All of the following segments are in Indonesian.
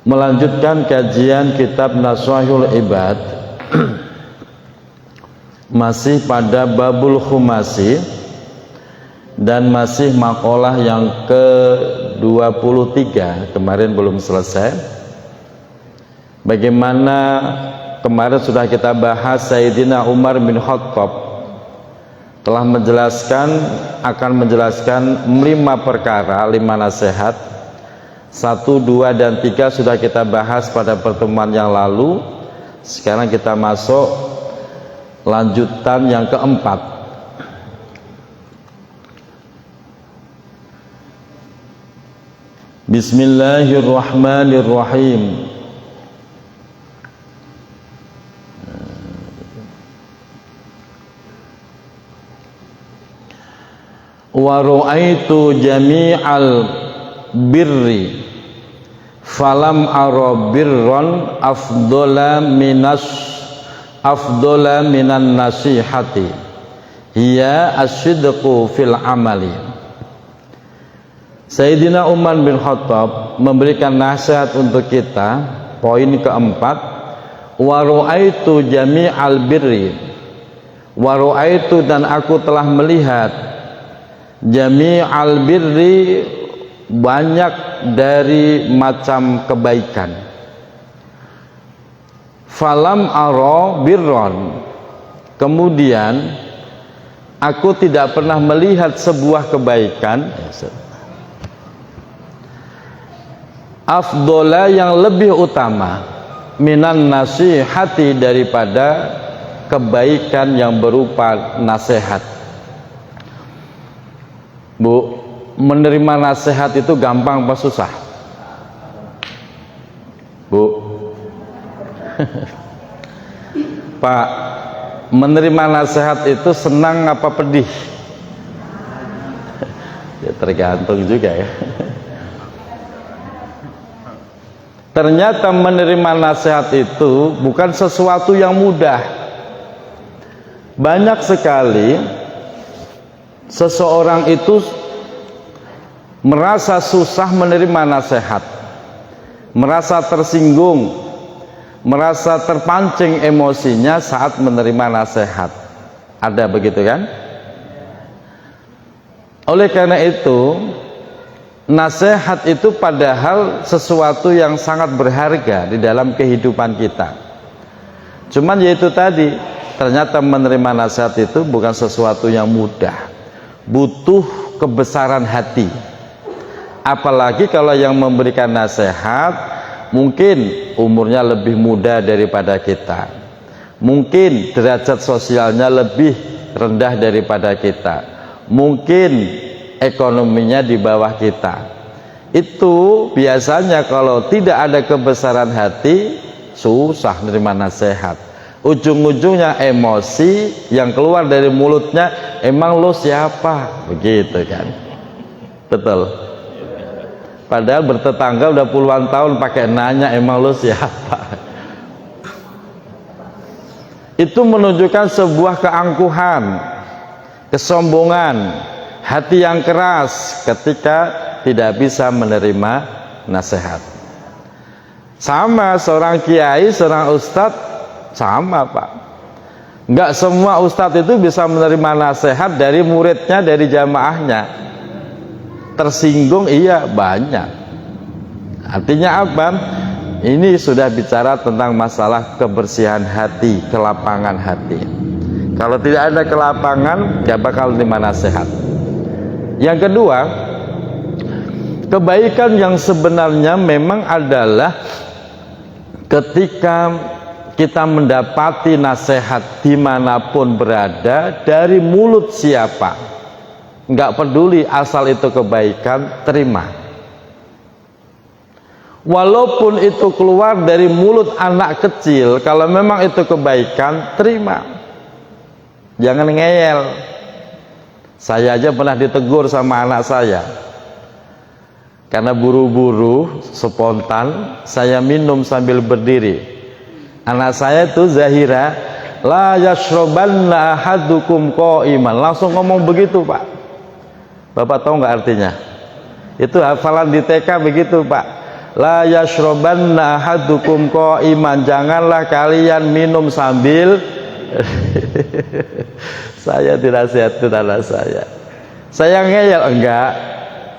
melanjutkan kajian kitab Nashwaihul Ibad. Masih pada babul khumasi dan masih makalah yang ke-23, kemarin belum selesai. Bagaimana kemarin sudah kita bahas, Sayyidina Umar bin Khattab telah akan menjelaskan 5 perkara, 5 nasihat. 1, 2, dan 3 sudah kita bahas pada pertemuan yang lalu. Sekarang kita masuk lanjutan yang keempat. Bismillahirrahmanirrahim. Wa ra'aitu jami'al birri falam ara birran afdala minan nasihati hiya asyidqu fil amali. Sayyidina Umar bin Khattab memberikan nasihat untuk kita. Poin keempat, wa ra'aitu jami'al birri, wa ra'aitu, dan aku telah melihat, jami'al birri, banyak dari macam kebaikan. Falam ara birron, kemudian aku tidak pernah melihat sebuah kebaikan afdola, yang lebih utama, minan nasihati, daripada kebaikan yang berupa nasihat. Bu, menerima nasihat itu gampang apa susah? Bu, Pak, menerima nasihat itu senang apa pedih? Ya tergantung juga ya. Ternyata menerima nasihat itu bukan sesuatu yang mudah. Banyak sekali seseorang itu merasa susah menerima nasihat, merasa tersinggung, merasa terpancing emosinya saat menerima nasihat. Ada begitu kan? Oleh karena itu, nasihat itu padahal sesuatu yang sangat berharga di dalam kehidupan kita. Cuman yaitu tadi, ternyata menerima nasihat itu bukan sesuatu yang mudah, butuh kebesaran hati. Apalagi kalau yang memberikan nasihat mungkin umurnya lebih muda daripada kita, mungkin derajat sosialnya lebih rendah daripada kita, mungkin ekonominya di bawah kita. Itu biasanya kalau tidak ada kebesaran hati, susah menerima nasihat. Ujung-ujungnya emosi yang keluar dari mulutnya, emang lo siapa? Begitu kan? Betul. Padahal bertetangga udah puluhan tahun pakai nanya, emang lo siapa? Itu menunjukkan sebuah keangkuhan, kesombongan, hati yang keras ketika tidak bisa menerima nasihat. Sama seorang kiai, seorang ustadz, sama Pak. Enggak semua ustadz itu bisa menerima nasihat dari muridnya, dari jamaahnya. Tersinggung, iya, banyak. Artinya apa? Ini sudah bicara tentang masalah kebersihan hati, kelapangan hati. Kalau tidak ada kelapangan, gak bakal menerima nasihat. Yang kedua, kebaikan yang sebenarnya memang adalah ketika kita mendapati nasihat dimanapun berada, dari mulut siapa, nggak peduli, asal itu kebaikan, terima. Walaupun itu keluar dari mulut anak kecil, kalau memang itu kebaikan, terima. Jangan ngeyel. Saya aja pernah ditegur sama anak saya karena buru-buru, spontan saya minum sambil berdiri. Anak saya itu Zahira, la yashrobanna ahadukum qa'iman, langsung ngomong begitu Pak. Bapak tahu nggak artinya? Itu hafalan di TK begitu Pak. la yashrabanna ahadukum qa'iman, janganlah kalian minum sambil saya dinasihatkan anak saya ngeyel, enggak,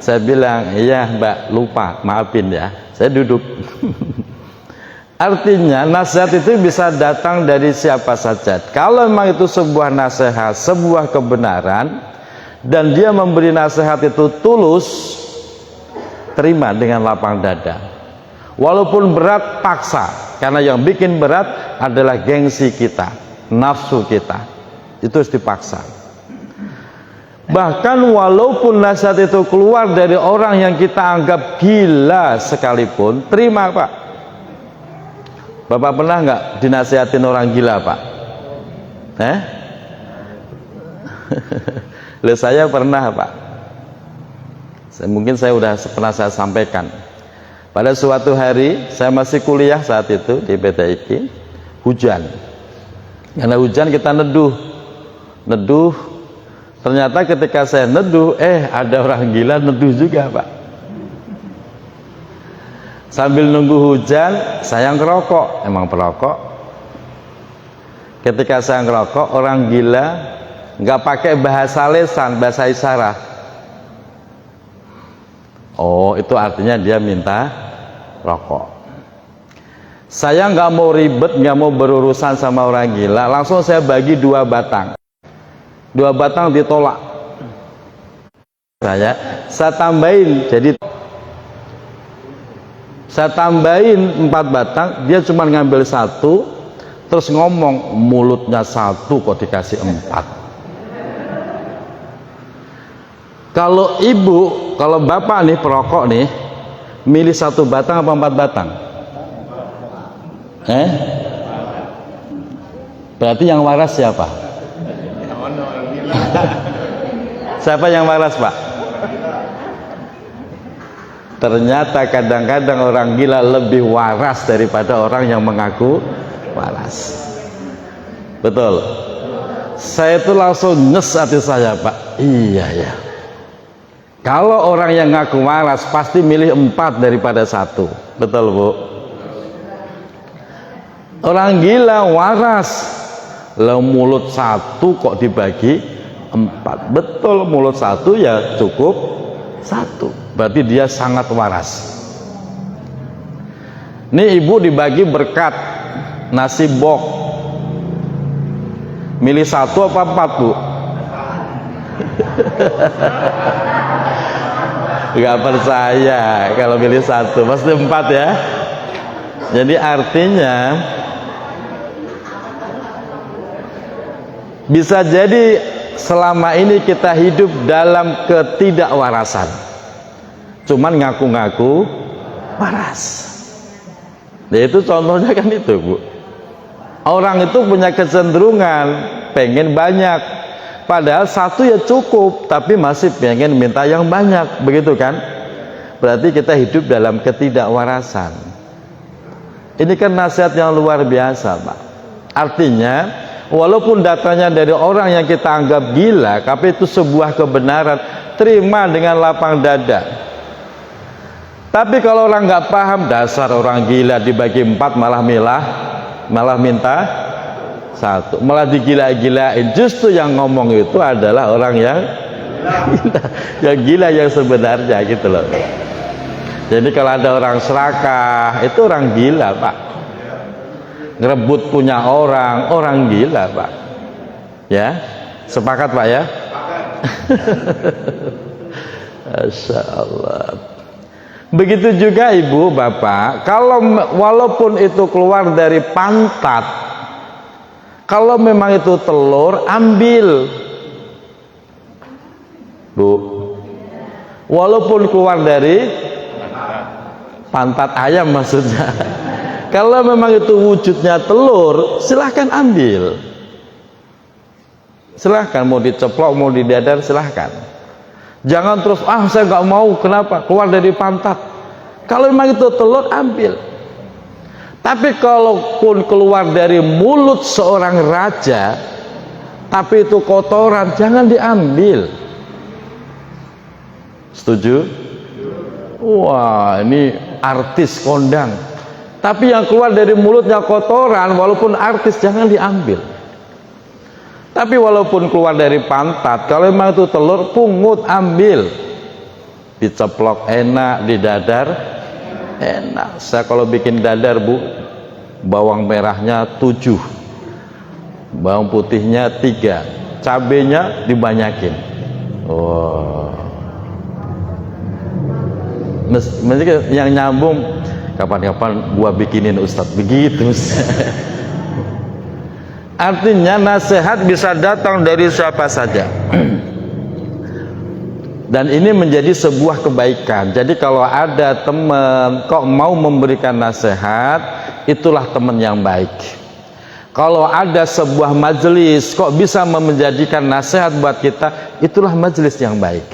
saya bilang iya mbak, lupa, maafin ya, saya duduk. Artinya nasihat itu bisa datang dari siapa saja. Kalau memang itu sebuah nasihat, sebuah kebenaran, dan dia memberi nasihat itu tulus, terima dengan lapang dada. Walaupun berat, paksa, karena yang bikin berat adalah gengsi kita, nafsu kita, itu harus dipaksa. Bahkan walaupun nasihat itu keluar dari orang yang kita anggap gila sekalipun, terima Pak. Bapak pernah nggak dinasihatin orang gila Pak? Loh, saya pernah Pak. Mungkin saya udah pernah saya sampaikan. Pada suatu hari saya masih kuliah saat itu di PTIK, hujan. Karena hujan kita neduh. Ternyata ketika saya neduh, ada orang gila neduh juga Pak. Sambil nunggu hujan, saya ngerokok. Emang perokok. Ketika saya ngerokok, orang gila nggak pakai bahasa lesan, bahasa isyarat. Oh, itu artinya dia minta rokok. Saya nggak mau ribet, nggak mau berurusan sama orang gila. Langsung saya bagi 2 batang. 2 batang ditolak. Saya tambahin, jadi saya tambahin 4 batang, dia cuma ngambil 1, terus ngomong, mulutnya 1 kok dikasih 4. Kalau ibu, kalau bapak nih perokok nih, milih 1 batang apa 4 batang? Berarti yang waras siapa? Siapa yang waras Pak? Ternyata kadang-kadang orang gila lebih waras daripada orang yang mengaku waras. Betul. Saya itu langsung nyes hati saya Pak. Iya ya. Kalau orang yang ngaku waras pasti milih 4 daripada 1. Betul Bu. Orang gila waras, lah mulut 1 kok dibagi 4. Betul, mulut 1 ya cukup 1. Berarti dia sangat waras. Ini ibu dibagi berkat nasi bok, milih 1 apa 4 Bu? Gak percaya kalau milih 1, pasti 4 ya. Jadi artinya bisa jadi selama ini kita hidup dalam ketidakwarasan, cuman ngaku-ngaku waras. Nah, itu contohnya kan itu Bu. Orang itu punya kecenderungan pengen banyak, padahal 1 ya cukup, tapi masih pengen minta yang banyak, begitu kan? Berarti kita hidup dalam ketidakwarasan. Ini kan nasihat yang luar biasa Pak. Artinya walaupun datanya dari orang yang kita anggap gila, tapi itu sebuah kebenaran, terima dengan lapang dada. Tapi kalau orang nggak paham, dasar orang gila dibagi 4 malah minta 1, malah digila-gilain. Justru yang ngomong itu adalah orang yang gila yang sebenarnya gitu loh. Jadi kalau ada orang serakah, itu orang gila Pak. Ngerebut punya orang gila Pak. Ya, sepakat Pak ya? Masya Allah. Begitu juga ibu bapak, kalau walaupun itu keluar dari pantat, kalau memang itu telur, ambil Bu. Walaupun keluar dari pantat ayam maksudnya, kalau memang itu wujudnya telur, silahkan ambil. Silahkan, mau diceplok, mau didadar, silahkan. Jangan terus, saya nggak mau, kenapa? Keluar dari pantat. Kalau memang itu telur, ambil. Tapi kalaupun keluar dari mulut seorang raja, tapi itu kotoran, jangan diambil. Setuju? Wah, ini artis kondang, tapi yang keluar dari mulutnya kotoran, walaupun artis jangan diambil. Tapi walaupun keluar dari pantat, kalau memang itu telur, pungut, ambil. Diceplok enak, di dadar enak. Saya kalau bikin dadar, Bu, bawang merahnya 7, bawang putihnya 3, cabenya dibanyakin. Oh, mesti yang nyambung, kapan-kapan gua bikinin Ustadz, begitu. Artinya nasihat bisa datang dari siapa saja. Dan ini menjadi sebuah kebaikan. Jadi kalau ada teman kok mau memberikan nasihat, itulah teman yang baik. Kalau ada sebuah majelis kok bisa menjadikan nasihat buat kita, itulah majelis yang baik.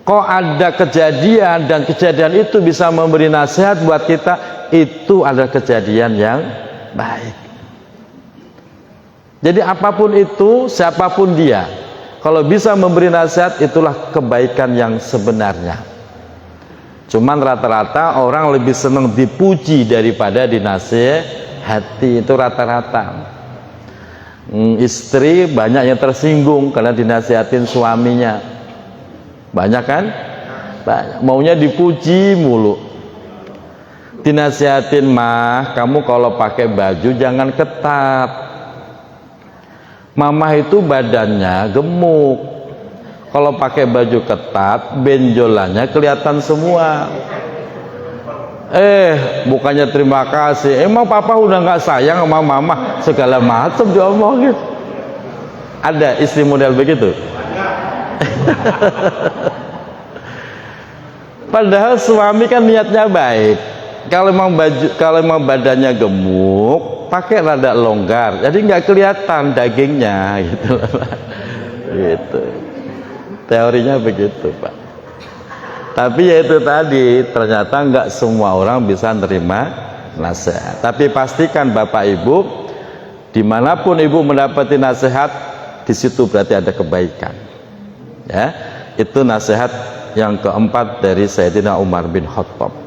Kok ada kejadian dan kejadian itu bisa memberi nasihat buat kita, itu adalah kejadian yang baik. Jadi apapun itu, siapapun dia, kalau bisa memberi nasihat, itulah kebaikan yang sebenarnya. Cuman rata-rata orang lebih senang dipuji daripada dinasihati, itu rata-rata. Istri banyak yang tersinggung karena dinasihatin suaminya. Banyak kan? Banyak. Maunya dipuji mulu. Dinasihatin, mah, kamu kalau pakai baju jangan ketat. Mama itu badannya gemuk, kalau pakai baju ketat benjolannya kelihatan semua. Bukannya terima kasih, emang papa udah nggak sayang sama mama, segala macam diomongin. Ada istri model begitu? Padahal suami kan niatnya baik. Kalau emang badannya gemuk, pakai rada longgar, jadi nggak kelihatan dagingnya, gitu loh, Pak. Gitu. Teorinya begitu, Pak. Tapi ya itu tadi, ternyata nggak semua orang bisa nerima nasihat. Tapi pastikan Bapak Ibu, dimanapun Ibu mendapati nasihat, di situ berarti ada kebaikan. Ya, itu nasihat yang keempat dari Sayyidina Umar bin Khattab.